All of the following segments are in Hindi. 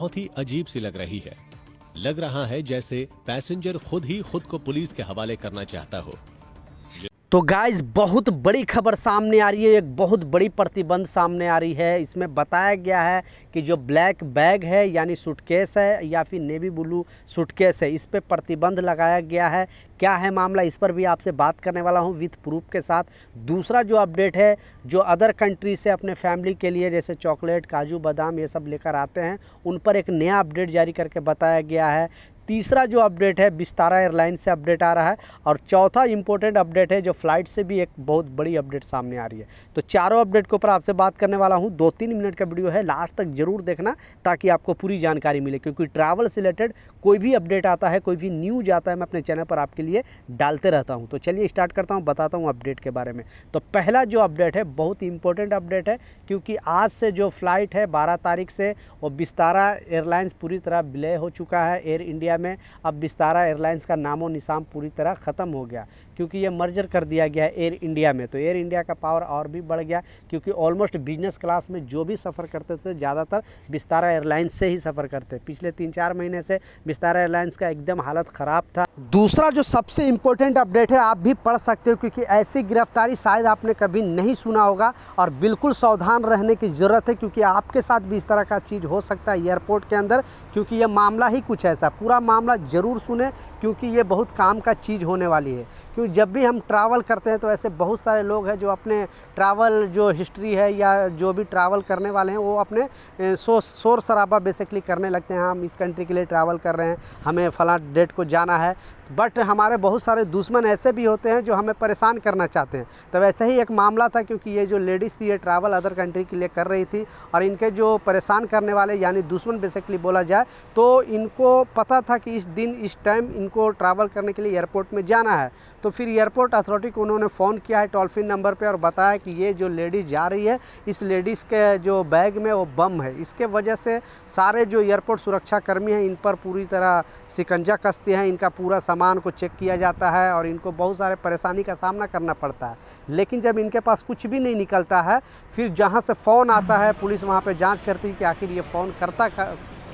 बहुत ही अजीब सी लग रही है। लग रहा है जैसे पैसेंजर खुद ही खुद को पुलिस के हवाले करना चाहता हो। तो गाइस बहुत बड़ी खबर सामने आ रही है, एक बहुत बड़ी प्रतिबंध सामने आ रही है। इसमें बताया गया है कि जो ब्लैक बैग है यानी सूटकेस है या फिर नेवी ब्लू सूटकेस है, इस पे प्रतिबंध लगाया गया है। क्या है मामला, इस पर भी आपसे बात करने वाला हूं विथ प्रूफ के साथ। दूसरा जो अपडेट है, जो अदर कंट्री से अपने फैमिली के लिए जैसे चॉकलेट, काजू बादाम ये सब लेकर आते हैं, उन पर एक नया अपडेट जारी करके बताया गया है। तीसरा जो अपडेट है विस्तारा एयरलाइंस से अपडेट आ रहा है। और चौथा इंपॉर्टेंट अपडेट है जो फ्लाइट से भी एक बहुत बड़ी अपडेट सामने आ रही है। तो चारों अपडेट के ऊपर आपसे बात करने वाला हूं। 2-3 मिनट का वीडियो है, लास्ट तक जरूर देखना ताकि आपको पूरी जानकारी मिले, क्योंकि ट्रैवल से रिलेटेड कोई भी अपडेट आता है, कोई भी न्यूज आता है, मैं अपने चैनल पर आपके लिए डालते रहता हूँ। तो चलिए स्टार्ट करता हूँ, बताता हूँ अपडेट के बारे में। तो पहला जो अपडेट है बहुत इंपॉर्टेंट अपडेट है, क्योंकि आज से जो फ्लाइट है 12 तारीख से वो विस्तारा एयरलाइंस पूरी तरह विलय हो चुका है एयर इंडिया में। अब विस्तारा एयरलाइंस का नामो निशान पूरी तरह ख़त्म हो गया, क्योंकि ये मर्जर कर दिया गया है एयर इंडिया में। तो एयर इंडिया का पावर और भी बढ़ गया, क्योंकि ऑलमोस्ट बिजनेस क्लास में जो भी सफ़र करते थे ज़्यादातर विस्तारा एयरलाइंस से ही सफ़र करते। पिछले 3-4 महीने से विस्तारा एयरलाइंस का एकदम हालत ख़राब था। दूसरा जो सबसे इम्पोर्टेंट अपडेट है, आप भी पढ़ सकते हो, क्योंकि ऐसी गिरफ्तारी शायद आपने कभी नहीं सुना होगा और बिल्कुल सावधान रहने की ज़रूरत है, क्योंकि आपके साथ भी इस तरह का चीज़ हो सकता है एयरपोर्ट के अंदर। क्योंकि ये मामला ही कुछ ऐसा, पूरा मामला ज़रूर सुने, क्योंकि ये बहुत काम का चीज़ होने वाली है। क्योंकि जब भी हम ट्रैवल करते हैं तो ऐसे बहुत सारे लोग हैं जो अपने ट्रैवल जो हिस्ट्री है या जो भी ट्रैवल करने वाले हैं वो अपने शोर शराबा बेसिकली करने लगते हैं। हम इस कंट्री के लिए ट्रैवल कर रहे हैं, हमें फलां डेट को जाना है। बट हमारे बहुत सारे दुश्मन ऐसे भी होते हैं जो हमें परेशान करना चाहते हैं। तो वैसे ही एक मामला था, क्योंकि ये जो लेडीज़ थी ये ट्रैवल अदर कंट्री के लिए कर रही थी, और इनके जो परेशान करने वाले यानी दुश्मन बेसिकली बोला जाए, तो इनको पता था कि इस दिन इस टाइम इनको ट्रैवल करने के लिए एयरपोर्ट में जाना है। तो फिर एयरपोर्ट अथॉरिटी को उन्होंने फ़ोन किया है टोल फ्री नंबर पे और बताया कि ये जो लेडीज़ जा रही है, इस लेडीज़ के जो बैग में वो बम है। इसके वजह से सारे जो एयरपोर्ट सुरक्षा कर्मी हैं इन पर पूरी तरह शिकंजा कसते हैं, इनका पूरा सामान को चेक किया जाता है और इनको बहुत सारे परेशानी का सामना करना पड़ता है। लेकिन जब इनके पास कुछ भी नहीं निकलता है, फिर जहाँ से फ़ोन आता है पुलिस वहाँ पे जांच करती है कि आखिर ये फ़ोन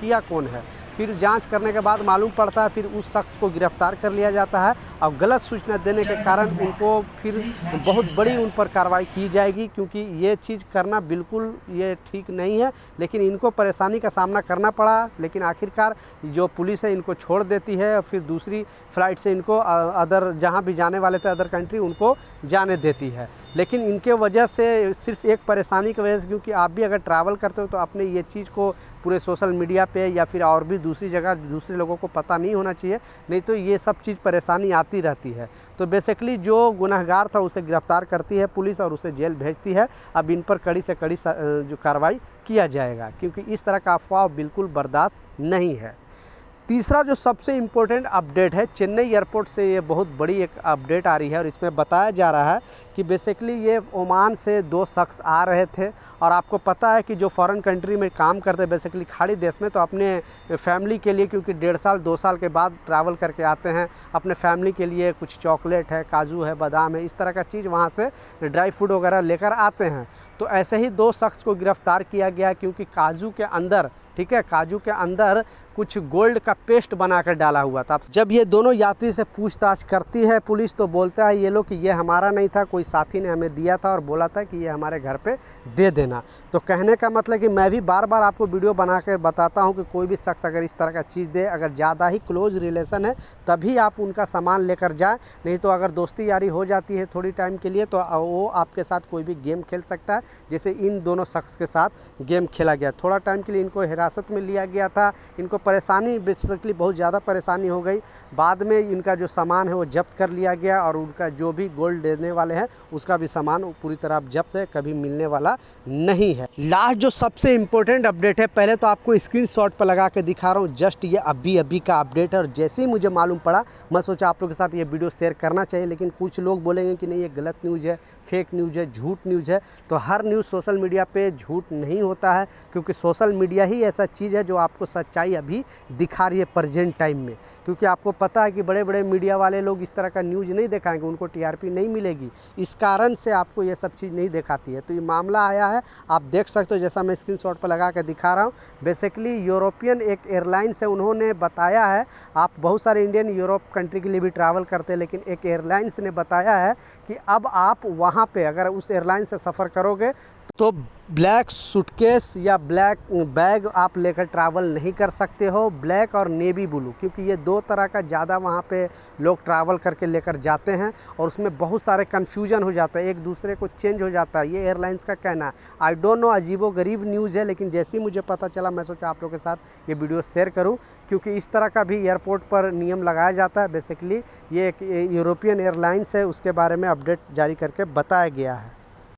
किया कौन है। फिर जांच करने के बाद मालूम पड़ता है, फिर उस शख्स को गिरफ्तार कर लिया जाता है। और गलत सूचना देने के कारण उनको फिर बहुत बड़ी उन पर कार्रवाई की जाएगी, क्योंकि ये चीज़ करना बिल्कुल ये ठीक नहीं है। लेकिन इनको परेशानी का सामना करना पड़ा, लेकिन आखिरकार जो पुलिस है इनको छोड़ देती है और फिर दूसरी फ़्लाइट से इनको अदर जहाँ भी जाने वाले थे अदर कंट्री उनको जाने देती है। लेकिन इनके वजह से सिर्फ एक परेशानी की वजह से, क्योंकि आप भी अगर ट्रैवल करते हो तो अपने ये चीज़ को पूरे सोशल मीडिया पे या फिर और भी दूसरी जगह दूसरे लोगों को पता नहीं होना चाहिए, नहीं तो ये सब चीज़ परेशानी आती रहती है। तो बेसिकली जो गुनहगार था उसे गिरफ्तार करती है पुलिस और उसे जेल भेजती है। अब इन पर कड़ी से कड़ी जो कार्रवाई किया जाएगा, क्योंकि इस तरह का अफवाह बिल्कुल बर्दाश्त नहीं है। तीसरा जो सबसे इम्पोर्टेंट अपडेट है, चेन्नई एयरपोर्ट से ये बहुत बड़ी एक अपडेट आ रही है और इसमें बताया जा रहा है कि बेसिकली ये ओमान से 2 शख्स आ रहे थे। और आपको पता है कि जो फॉरेन कंट्री में काम करते हैं बेसिकली खाड़ी देश में, तो अपने फैमिली के लिए, क्योंकि 1.5 साल 2 साल के बाद ट्रैवल करके आते हैं, अपने फैमिली के लिए कुछ चॉकलेट है, काजू है, बादाम है, इस तरह का चीज़ वहाँ से ड्राई फ्रूट वगैरह लेकर आते हैं। तो ऐसे ही 2 शख्स को गिरफ़्तार किया गया, क्योंकि काजू के अंदर, ठीक है, काजू के अंदर कुछ गोल्ड का पेस्ट बनाकर डाला हुआ था। जब ये दोनों यात्री से पूछताछ करती है पुलिस, तो बोलता है ये लोग कि ये हमारा नहीं था, कोई साथी ने हमें दिया था और बोला था कि ये हमारे घर पे दे देना। तो कहने का मतलब कि मैं भी बार बार आपको वीडियो बना कर बताता हूँ कि कोई भी शख्स अगर इस तरह का चीज़ दे, अगर ज़्यादा ही क्लोज रिलेशन है तभी आप उनका सामान लेकर जाएँ, नहीं तो अगर दोस्ती यारी हो जाती है थोड़ी टाइम के लिए तो वो आपके साथ कोई भी गेम खेल सकता है, जैसे इन दोनों शख्स के साथ गेम खेला गया। थोड़ा टाइम के लिए इनको हिरासत में लिया गया था, इनको परेशानी बेसिकली बहुत ज़्यादा परेशानी हो गई। बाद में इनका जो सामान है वो जब्त कर लिया गया और उनका जो भी गोल्ड देने वाले हैं उसका भी सामान पूरी तरह जब्त है, कभी मिलने वाला नहीं है। लास्ट जो सबसे इम्पोर्टेंट अपडेट है, पहले तो आपको स्क्रीनशॉट पर लगा के दिखा रहा हूँ, जस्ट ये अभी का अपडेट है। और जैसे ही मुझे मालूम पड़ा मैं सोचा आप लोगों के साथ ये वीडियो शेयर करना चाहिए, लेकिन कुछ लोग बोलेंगे कि नहीं ये गलत न्यूज़ है, फेक न्यूज़ है, झूठ न्यूज़ है। तो हर न्यूज़ सोशल मीडिया पे झूठ नहीं होता है, क्योंकि सोशल मीडिया ही ऐसा चीज़ है जो आपको सच्चाई अभी अभी दिखा रही है प्रेजेंट टाइम में, क्योंकि आपको पता है कि बड़े बड़े मीडिया वाले लोग इस तरह का न्यूज़ नहीं दिखाएंगे, उनको टीआरपी नहीं मिलेगी, इस कारण से आपको ये सब चीज़ नहीं दिखाती है। तो ये मामला आया है, आप देख सकते हो, जैसा मैं स्क्रीनशॉट पर लगा कर दिखा रहा हूँ। बेसिकली यूरोपियन एक एयरलाइंस है, उन्होंने बताया है, आप बहुत सारे इंडियन यूरोप कंट्री के लिए भी ट्रैवल करते हैं, लेकिन एक एयरलाइंस ने बताया है कि अब आप वहाँ पे अगर उस एयरलाइन से सफ़र करोगे तो ब्लैक सूटकेस या ब्लैक बैग आप लेकर ट्रैवल नहीं कर सकते हो, ब्लैक और नेवी ब्लू, क्योंकि ये दो तरह का ज़्यादा वहाँ पे लोग ट्रैवल करके लेकर जाते हैं और उसमें बहुत सारे कन्फ्यूजन हो जाता है, एक दूसरे को चेंज हो जाता है। ये एयरलाइंस का कहना है। आई डोंट नो, अजीबो गरीब न्यूज़ है, लेकिन जैसे ही मुझे पता चला मैं सोचा आप लोगों के साथ ये वीडियो शेयर करूँ, क्योंकि इस तरह का भी एयरपोर्ट पर नियम लगाया जाता है। बेसिकली ये एक यूरोपियन एयरलाइंस है, उसके बारे में अपडेट जारी करके बताया गया है।